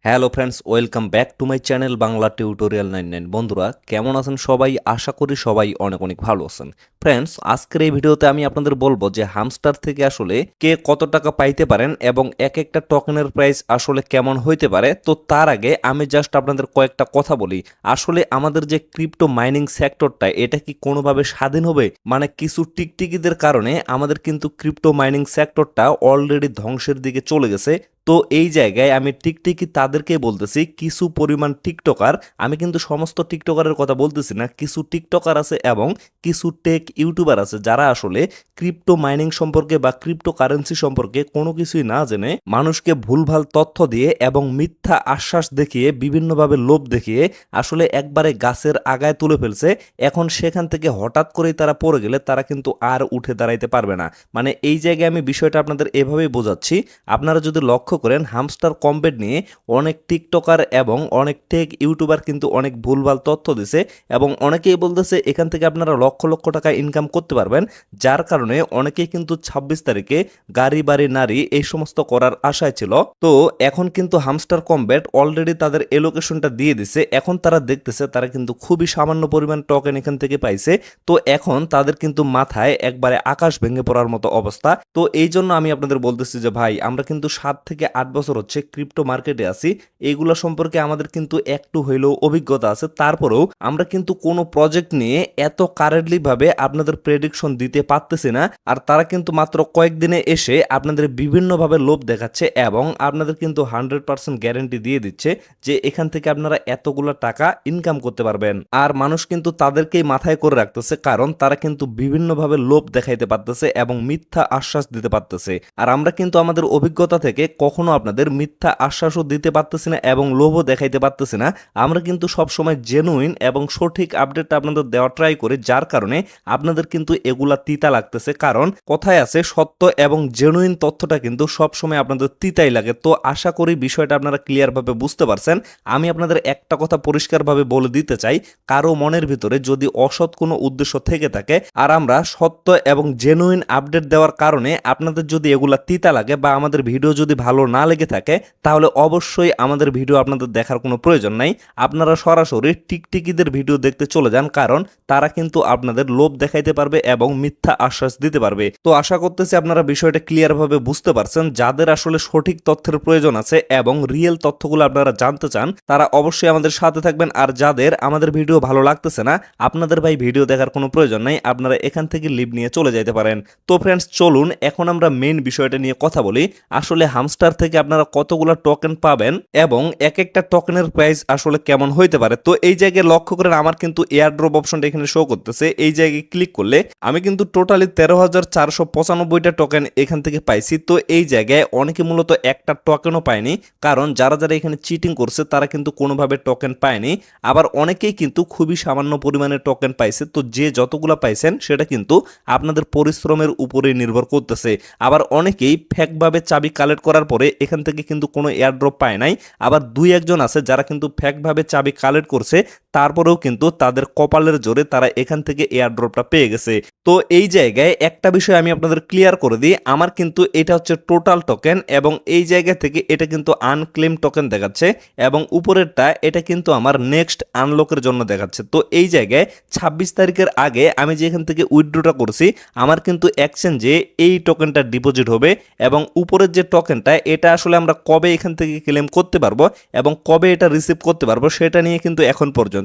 Hello friends, welcome back to my channel Bangla tutorial 99। বন্ধুরা কেমন আছেন সবাই? আশা করি সবাই অনেক অনেক ভালো আছেন। ফ্রেন্ডস, আজকের এই ভিডিওতে আমি আপনাদের বলবো যে হামস্টার থেকে আসলে কে কত টাকা পাইতে পারেন এবং এক একটা টোকেনের প্রাইস আসলে কেমন হইতে পারে। তো তার আগে আমি জাস্ট আপনাদের কয়েকটা কথা বলি। আসলে আমাদের যে ক্রিপ্টো মাইনিং সেক্টরটা, এটা কি কোনোভাবে স্বাধীন হবে? মানে কিছু টিকটিকিদের কারণে আমাদের কিন্তু ক্রিপ্টো মাইনিং সেক্টরটা অলরেডি ধ্বংসের দিকে চলে গেছে। তো এই জায়গায় আমি টিকটিকি তাদেরকে বলতেছি, কিছু পরিমাণ টিকটকার, আমি কিন্তু সমস্ত টিকটকারের কথা বলতেছি না, কিছু টিকটকার আছে এবং কিছু টেক ইউটিউবার আছে যারা আসলে ক্রিপ্টো মাইনিং সম্পর্কে বা ক্রিপ্টো কারেন্সি সম্পর্কে কোনো কিছুই না জেনে মানুষকে ভুলভাল তথ্য দিয়ে এবং মিথ্যা আশ্বাস দেখিয়ে বিভিন্নভাবে লোভ দেখিয়ে আসলে একবারে গাছের আগায় তুলে ফেলছে। এখন সেখান থেকে হঠাৎ করেই তারা পড়ে গেলে তারা কিন্তু আর উঠে দাঁড়াইতে পারবে না। মানে এই জায়গায় আমি বিষয়টা আপনাদের এভাবেই বোঝাচ্ছি। আপনারা যদি লক্ষ্য করেন, হামস্টার কম্বেট নিয়ে অনেক টিকটকার এবং অনেক টেক ইউটিউবার কিন্তু অনেক ভুলভাল তথ্য দিছে এবং অনেকেই বলতেছে এখান থেকে আপনারা লক্ষ লক্ষ টাকা ইনকাম করতে পারবেন, যার কারণে অনেকেই কিন্তু 26 তারিখে গাড়ি বাড়ি নারী এই সমস্ত করার আশায় ছিল। তো এখন কিন্তু হামস্টার কম্বেট অলরেডি তাদের এলোকেশনটা দিয়ে দিছে। এখন তারা দেখতেছে তারা কিন্তু খুবই সামান্য পরিমাণ টোকেন এখান থেকে পাইছে। তো এখন তাদের কিন্তু মাথায় একবারে আকাশ ভেঙে পড়ার মতো অবস্থা। তো এই জন্য আমি আপনাদের বলতেছি যে ভাই, আমরা কিন্তু 7 থেকে 8 বছর হচ্ছে ক্রিপ্টো মার্কেটে আছি, এইগুলো সম্পর্কে আমাদের কিন্তু একটু হইলেও অভিজ্ঞতা আছে। তারপরেও আমরা কিন্তু কোনো প্রজেক্ট নিয়ে এত কারেন্টলি ভাবে আপনাদের প্রেডিকশন দিতে পারতেছি না। আর তারা কিন্তু মাত্র কয়েকদিনে এসে আপনাদের বিভিন্নভাবে লোভ দেখাচ্ছে এবং আপনাদের কিন্তু 100% গ্যারেন্টি দিয়ে দিচ্ছে যে এখান থেকে আপনারা এতগুলো টাকা ইনকাম করতে পারবেন। আর মানুষ কিন্তু তাদেরকেই মাথায় করে রাখতেছে, কারণ তারা কিন্তু বিভিন্নভাবে লোভ দেখাইতে পারতেছে এবং মিথ্যা আশ্বাস দিতে পারতেছে। আর আমরা কিন্তু আমাদের অভিজ্ঞতা থেকে কখনো আপনাদের মিথ্যা আশ্বাসও দিতে পারতেছি না এবং লোভও দেখাইতে পারতেছি না। আমরা কিন্তু সবসময় জেনুইন এবং সঠিক আপডেটটা আপনাদের দেওয়া ট্রাই করি, যার কারণে আপনাদের কিন্তু এগুলা তিতা লাগতেছে। কারণ কথায় আছে, সত্য এবং জেনুইন তথ্যটা কিন্তু সবসময় আপনাদের তিতাই লাগে। তো আশা করি বিষয়টা আপনারা ক্লিয়ারভাবে বুঝতে পারছেন। আমি আপনাদের একটা কথা পরিষ্কারভাবে বলে দিতে চাই, কারো মনের ভিতরে যদি অসৎ কোনো উদ্দেশ্য থেকে থাকে আর আমরা সত্য এবং জেনুইন আপডেট দেওয়ার কারণে আপনাদের যদি এগুলা তিতা লাগে বা আমাদের ভিডিও যদি ভালো না লেগে থাকে, তাহলে অবশ্যই আমাদের ভিডিও আপনাদের দেখার কোনো প্রয়োজন নাই। আপনারা সরাসরি টিকটিকিদের ভিডিও দেখতে চলে যান, কারণ তারা কিন্তু আপনাদের লোভ দেখাইতে পারবে এবং মিথ্যা আশ্বাস দিতে পারবে। তো আশা করতেছি আপনারা বিষয়টা ক্লিয়ারভাবে বুঝতে পারছেন। যাদের আসলে সঠিক তথ্যের প্রয়োজন আছে এবং রিয়েল তথ্যগুলো আপনারা জানতে চান, তারা অবশ্যই আমাদের সাথে থাকবেন। আর যাদের আমাদের ভিডিও ভালো লাগতেছে না, আপনাদের ভাই ভিডিও দেখার কোনো প্রয়োজন নাই, আপনারা এখান থেকে লিভ নিয়ে চলে যাইতে পারেন। তো ফ্রেন্ডস, চলুন এখন আমরা মেইন বিষয়টা নিয়ে কথা বলি। আসলে হামস্টার থেকে আপনারা কতগুলো টোকেন পাবেন এবং এক একটা টোকেনের প্রাইস আসলে কেমন হইতে পারে। তো এই জায়গায় লক্ষ্য করেন, আমার কিন্তু এয়ারড্রপ অপশনটা এখানে শো করতেছে। এই জায়গায় ক্লিক করলে আমি কিন্তু টোটালি 13,495টা টোকেন এখান থেকে পাইছি। তো এই জায়গায় অনেকে মূলত একটা টোকেনও পায়নি, কারণ যারা যারা এখানে চিটিং করছে তারা কিন্তু কোনোভাবে টোকেন পায়নি। আবার অনেকেই কিন্তু খুবই সামান্য পরিমাণে টোকেন পাইছে। তো যে যতগুলো পাইছেন সেটা কিন্তু আপনাদের পরিশ্রমের উপরে নির্ভর করতেছে। আবার অনেকেই ফেকভাবে চাবি কালেক্ট করার পরে এখান থেকে কিন্তু কোনো এয়ারড্রপ পায় নাই। আবার দুই একজন আছে যারা কিন্তু ফেকভাবে চাবি কালেক্ট করছে, তারপরেও কিন্তু তাদের কপালের জোরে তারা এখান থেকে এয়ারড্রপটা পেয়ে গেছে। তো এই জায়গায় একটা বিষয় আমি আপনাদের ক্লিয়ার করে দিই, আমার কিন্তু এটা হচ্ছে টোটাল টোকেন এবং এই জায়গা থেকে এটা কিন্তু আনক্লেম টোকেন দেখাচ্ছে এবং উপরেরটা এটা কিন্তু আমার নেক্সট আনলকের জন্য দেখাচ্ছে। তো এই জায়গায় 26 তারিখের আগে আমি যে এখান থেকে উইথড্রটা করছি, আমার কিন্তু এক্সচেঞ্জে এই টোকেনটা ডিপোজিট হবে এবং উপরের যে টোকেনটা এটা আসলে আমরা কবে এখান থেকে ক্লেম করতে পারবো এবং কবে এটা রিসিভ করতে পারবো সেটা নিয়ে কিন্তু এখন পর্যন্ত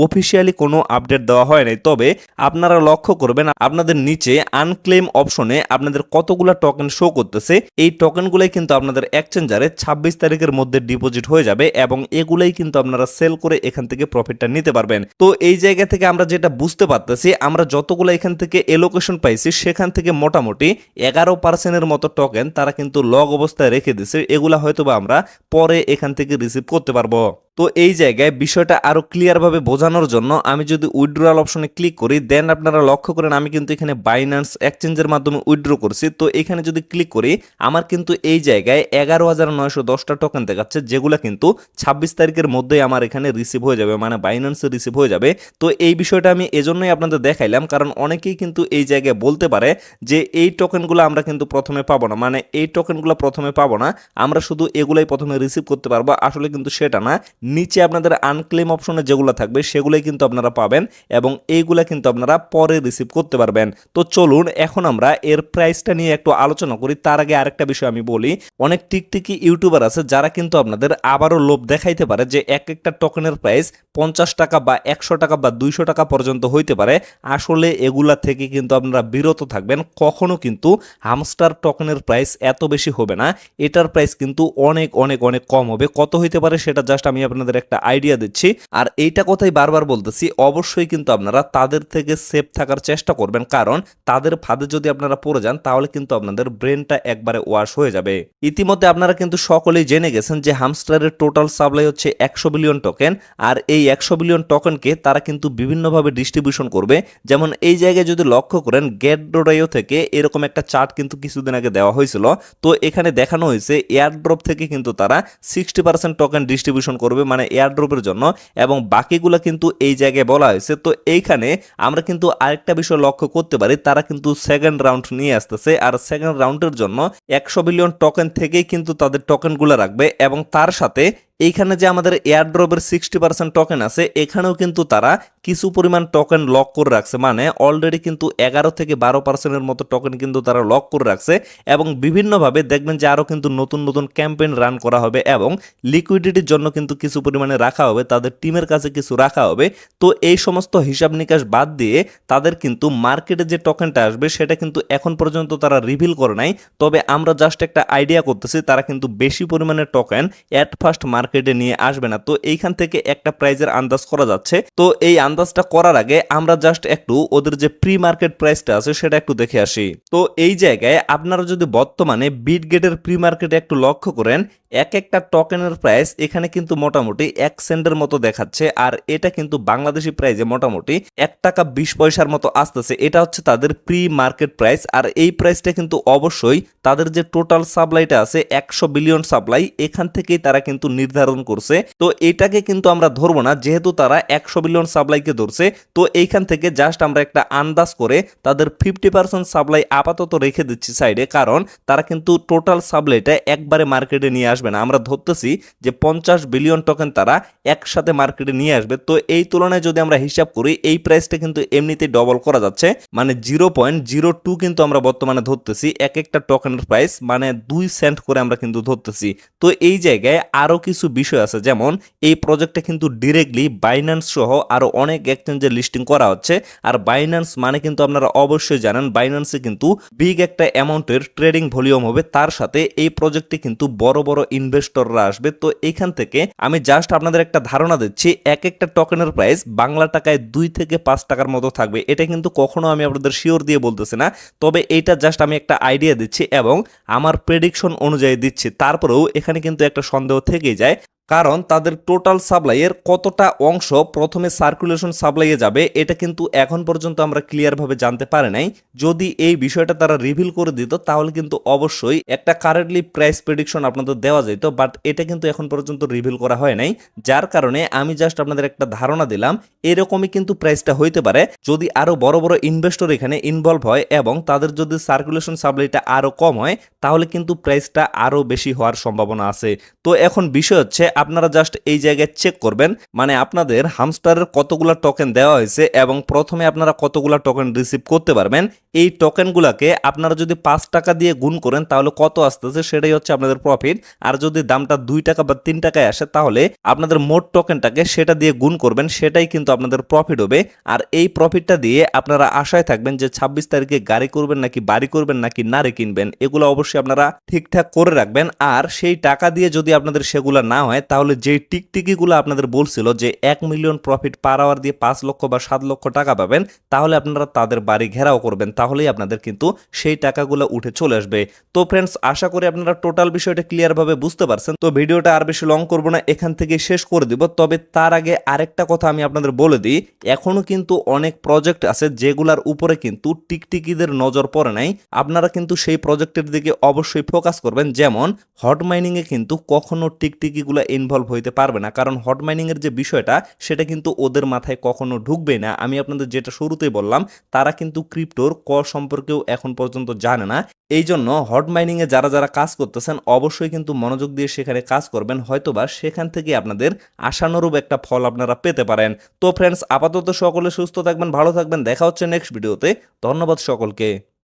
অফিসিয়ালি কোনো আপডেট দেওয়া হয় নাই। তবে আপনারা লক্ষ্য করবেন, আপনাদের নিচে আনক্লেম অপশনে আপনাদের কতগুলো টোকেন শো করতেছে। এই টোকেনগুলোই কিন্তু আপনাদের এক্সচেঞ্জারে 26 তারিখের মধ্যে ডিপোজিট হয়ে যাবে এবং এগুলাই কিন্তু আপনারা সেল করে এখান থেকে প্রফিটটা নিতে পারবেন। তো এই জায়গা থেকে আমরা যেটা বুঝতে পারতেছি, আমরা যতগুলো এখান থেকে এলোকেশন পাইছি সেখান থেকে মোটামুটি 11% মতো টোকেন তারা কিন্তু লগ অবস্থায় রেখে দিছে। এগুলা হয়তো বা আমরা পরে এখান থেকে রিসিভ করতে পারবো। তো এই জায়গায় বিষয়টা আরো ক্লিয়ার ভাবে বোঝানোর জন্য আমি যদি উইথড্রয়াল অপশনে ক্লিক করি, দেন আপনারা লক্ষ্য করেন আমি কিন্তু এখানে বাইন্যান্স এক্সচেঞ্জের মাধ্যমে উইথড্র করছি। তো এখানে যদি ক্লিক করি আমার কিন্তু এই জায়গায় 11,910টা টোকেন দেখাচ্ছে, যেগুলো কিন্তু 26 তারিখের মধ্যেই আমার এখানে রিসিভ হয়ে যাবে, মানে বাইন্যান্সে রিসিভ হয়ে যাবে। তো এই বিষয়টা আমি এজন্যই আপনাদের দেখাইলাম, কারণ অনেকেই কিন্তু এই জায়গায় বলতে পারে যে এই টোকেনগুলো আমরা কিন্তু প্রথমে পাবো না, মানে এই টোকেনগুলো প্রথমে পাবো না, আমরা শুধু এগুলাই প্রথমে রিসিভ করতে পারবো। আসলে কিন্তু সেটা না, নিচে আপনাদের আনক্লেম অপশনে যেগুলো থাকবে সেগুলোই কিন্তু আপনারা পাবেন এবং এইগুলা কিন্তু আপনারা পরে রিসিভ করতে পারবেন। তো চলুন এখন আমরা এর প্রাইসটা নিয়ে একটু আলোচনা করি। তার আগে আরেকটা বিষয় আমি বলি, অনেক টিকটিকি ইউটিউবার আছে যারা কিন্তু আপনাদের আবারও লোভ দেখাইতে পারে যে এক একটা টোকেনের প্রাইস 50 টাকা বা 100 টাকা বা 200 টাকা পর্যন্ত হইতে পারে। আসলে এগুলা থেকে কিন্তু আপনারা বিরত থাকবেন। কখনো কিন্তু হামস্টার টোকেনের প্রাইস এত বেশি হবে না, এটার প্রাইস কিন্তু অনেক অনেক অনেক কম হবে। কত হইতে পারে সেটা জাস্ট আমি আপনাদের একটা আইডিয়া দিচ্ছি। আর এইটা কথাই বারবার বলতেছি, অবশ্যই কিন্তু আপনারা তাদের থেকে সেফ থাকার চেষ্টা করবেন, কারণ তাদের ফাঁদে যদি আপনারা পড়ে যান তাহলে কিন্তু আপনাদের ব্রেনটা একবারে ওয়াশ হয়ে যাবে। ইতিমধ্যে আপনারা কিন্তু সকলেই জেনে গেছেন যে হামস্টারের টোটাল সাপ্লাই হচ্ছে 100 বিলিয়ন টোকেন, আর এই 100 বিলিয়ন টোকেনকে তারা কিন্তু বিভিন্নভাবে ডিস্ট্রিবিউশন করবে। যেমন এই জায়গায় যদি লক্ষ্য করেন, গেট.io থেকে এরকম একটা চার্ট কিন্তু কিছুদিন আগে দেওয়া হয়েছিল। তো এখানে দেখানো হয়েছে এয়ারড্রপ থেকে কিন্তু তারা 60% টোকেন ডিস্ট্রিবিউশন করবে, মানে এয়ারড্রপের জন্য, এবং বাকিগুলো কিন্তু এই জায়গায় বলা হয়েছে। তো এইখানে আমরা কিন্তু আরেকটা বিষয় লক্ষ্য করতে পারি, তারা কিন্তু সেকেন্ড রাউন্ড নিয়ে আসতেছে, আর সেকেন্ড রাউন্ডের জন্য 100 বিলিয়ন টোকেন থেকেই কিন্তু তাদের টোকেনগুলো রাখবে। এবং তার সাথে এইখানে যে আমাদের এয়ারড্রপের 60% টোকেন আছে, এখানেও কিন্তু তারা কিছু পরিমাণ টোকেন লক করে রাখছে, মানে অলরেডি কিন্তু 11 থেকে 12%-এর মতো টোকেন কিন্তু তারা লক করে রাখছে। এবং বিভিন্নভাবে দেখবেন যে আরও কিন্তু নতুন নতুন ক্যাম্পেইন রান করা হবে এবং লিকুইডিটির জন্য কিন্তু কিছু পরিমাণে রাখা হবে, তাদের টিমের কাছে কিছু রাখা হবে। তো এই সমস্ত হিসাব নিকাশ বাদ দিয়ে তাদের কিন্তু মার্কেটে যে টোকেনটা আসবে সেটা কিন্তু এখন পর্যন্ত তারা রিভিল করে নাই। তবে আমরা জাস্ট একটা আইডিয়া করতেছি, তারা কিন্তু বেশি পরিমাণে টোকেন এট ফার্স্ট মার্কেটে নিয়ে আসবে না। তো এইখান থেকে একটা প্রাইজের আন্দাজ করা যাচ্ছে। তো এই আন্দাজটা করার আগে আমরা জাস্ট একটু ওদের যে প্রি মার্কেট প্রাইসটা আছে সেটা একটু দেখে আসি। তো এই জায়গায় আপনারা যদি বর্তমানে বিটগেটের প্রি মার্কেটে একটু লক্ষ্য করেন, এক একটা টোকেনের প্রাইস এখানে কিন্তু মোটামুটি 1 সেন্টের মতো দেখাচ্ছে, আর এটা কিন্তু বাংলাদেশি প্রাইসে মোটামুটি 1 টাকা 20 পয়সার মতো আসতেছে। এটা হচ্ছে তাদের প্রি মার্কেট প্রাইস, আর এই প্রাইসটা কিন্তু অবশ্যই তাদের যে টোটাল সাপ্লাইটা আছে 100 বিলিয়ন সাপ্লাই, এখান থেকেই তারা কিন্তু নির্ধারণ করছে। তো এটাকে কিন্তু আমরা ধরবো না, যেহেতু তারা 100 বিলিয়ন সাপ্লাইকে ধরছে। তো এইখান থেকে জাস্ট আমরা একটা আন্দাজ করে তাদের 50% সাপ্লাই আপাতত রেখে দিচ্ছি সাইডে, কারণ তারা কিন্তু টোটাল সাপ্লাইটা একবারে মার্কেটে নিয়ে আসবে না। আমরা ধরতেছি যে 50 বিলিয়ন টোকেন তারা একসাথে মার্কেটে নিয়ে আসবে। তো এই তুলনায় যদি আমরা হিসাব করি, এই প্রাইসটা কিন্তু এমনিতেই ডবল করা যাচ্ছে, মানে 0.02 কিন্তু আমরা বর্তমানে ধরতেছি এক একটা টোকেনের প্রাইস, মানে 2 সেন্ট করে আমরা কিন্তু ধরতেছি। তো এই জায়গায় আরো কিছু বিষয় আছে, যেমন এই প্রজেক্টটা কিন্তু ডিরেক্টলি বাইন্যান্স সহ আরো অনেক এক্সচেঞ্জে লিস্টিং করা হচ্ছে। আর বাইন্যান্স মানে কিন্তু আপনারা অবশ্যই জানেন, বাইন্যান্সে কিন্তু বিগ একটা অ্যামাউন্টের ট্রেডিং ভলিউম হবে, তার সাথে এই প্রজেক্টে কিন্তু বড় বড় ইনভেস্টররা আসবে। তো এখান থেকে আমি জাস্ট আপনাদের একটা ধারণা দিচ্ছি, এক একটা টোকেনের প্রাইস বাংলা টাকায় 2 থেকে 5 টাকার মতো থাকবে। এটা কিন্তু কখনো আমি আপনাদের শিওর দিয়ে বলতেছি না, তবে এইটা জাস্ট আমি একটা আইডিয়া দিচ্ছি এবং আমার প্রেডিকশন অনুযায়ী দিচ্ছি। তারপরেও এখানে কিন্তু একটা সন্দেহ থেকেই যায়, কারণ তাদের টোটাল সাপ্লাইয়ের কতটা অংশ প্রথমে সার্কুলেশন সাপ্লাইয়ে যাবে এটা কিন্তু এখন পর্যন্ত আমরা ক্লিয়ারভাবে জানতে পারি নাই। যদি এই বিষয়টা তারা রিভিল করে দিত তাহলে কিন্তু অবশ্যই একটা কারেন্টলি প্রাইস প্রেডিকশন আপনাদের দেওয়া যেত, বাট এটা কিন্তু এখন পর্যন্ত রিভিল করা হয় নাই। যার কারণে আমি জাস্ট আপনাদের একটা ধারণা দিলাম, এরকমই কিন্তু প্রাইসটা হইতে পারে যদি আরো বড় বড় ইনভেস্টর এখানে ইনভলভ হয় এবং তাদের যদি সার্কুলেশন সাপ্লাইটা আরো কম হয়, তাহলে কিন্তু প্রাইসটা আরো বেশি হওয়ার সম্ভাবনা আছে। তো এখন বিষয় হচ্ছে আপনারা জাস্ট এই জায়গায় চেক করবেন, মানে আপনাদের হামস্টারের কতগুলা টোকেন দেওয়া হয়েছে এবং প্রথমে আপনারা কতগুলা টোকেন রিসিভ করতে পারবেন। এই টোকেনগুলোকে আপনারা যদি 5 টাকা দিয়ে গুণ করেন তাহলে কত আসতেছে সেটাই হচ্ছে আপনাদের প্রফিট। আর যদি দামটা 2 টাকা বা 3 টাকায় আসে তাহলে আপনাদের মোট টোকেনটাকে সেটা দিয়ে গুণ করবেন, সেটাই কিন্তু আপনাদের প্রফিট হবে। আর এই প্রফিটটা দিয়ে আপনারা আশায় থাকবেন যে 26 তারিখে গাড়ি করবেন নাকি বাড়ি করবেন নাকি নারী কিনবেন, এগুলো অবশ্যই আপনারা ঠিকঠাক করে রাখবেন। আর সেই টাকা দিয়ে যদি আপনাদের সেগুলো না হয় তাহলে যেই টিকটিকিগুলো আপনাদের বলছিল যে 1 মিলিয়ন প্রফিট পার আওয়ার দিয়ে 5 লক্ষ বা 7 লক্ষ টাকা পাবেন, তাহলে আপনারা তাদের বাড়ি ঘেরাও করবেন, তাহলেই আপনাদের কিন্তু সেই টাকাগুলো উঠে চলে আসবে। তো ফ্রেন্ডস, আশা করি আপনারা টোটাল বিষয়টা ক্লিয়ারভাবে বুঝতে পারছেন। তো ভিডিওটা আর বেশি লং করব না, এখান থেকে শেষ করে দিব। তবে তার আগে আরেকটা কথা আমি আপনাদের বলে দিই, এখনো কিন্তু অনেক প্রজেক্ট আছে যেগুলার উপরে কিন্তু টিকটিকিদের নজর পড়ে নাই। আপনারা কিন্তু সেই প্রজেক্টের দিকে অবশ্যই ফোকাস করবেন। যেমন হট মাইনিং এ কিন্তু কখনো টিকটিকিগুলো ইনভলভ হইতে পারবে না, কারণ হট মাইনিং এর যে বিষয়টা সেটা কিন্তু ওদের মাথায় কখনো ঢুকবে না। আমি আপনাদের যেটা শুরুতেই বললাম, তারা কিন্তু ক্রিপ্টোর সম্পর্কেও এখন পর্যন্ত জানে না। এই জন্য হট মাইনিং এ যারা যারা কাজ করতেছেন অবশ্যই কিন্তু মনোযোগ দিয়ে সেখানে কাজ করবেন, হয়তোবা সেখান থেকে আপনাদের আশানুরূপ একটা ফল আপনারা পেতে পারেন। তো ফ্রেন্ডস, আপাতত সকলে সুস্থ থাকবেন, ভালো থাকবেন, দেখা হচ্ছে নেক্সট ভিডিওতে। ধন্যবাদ সকলকে।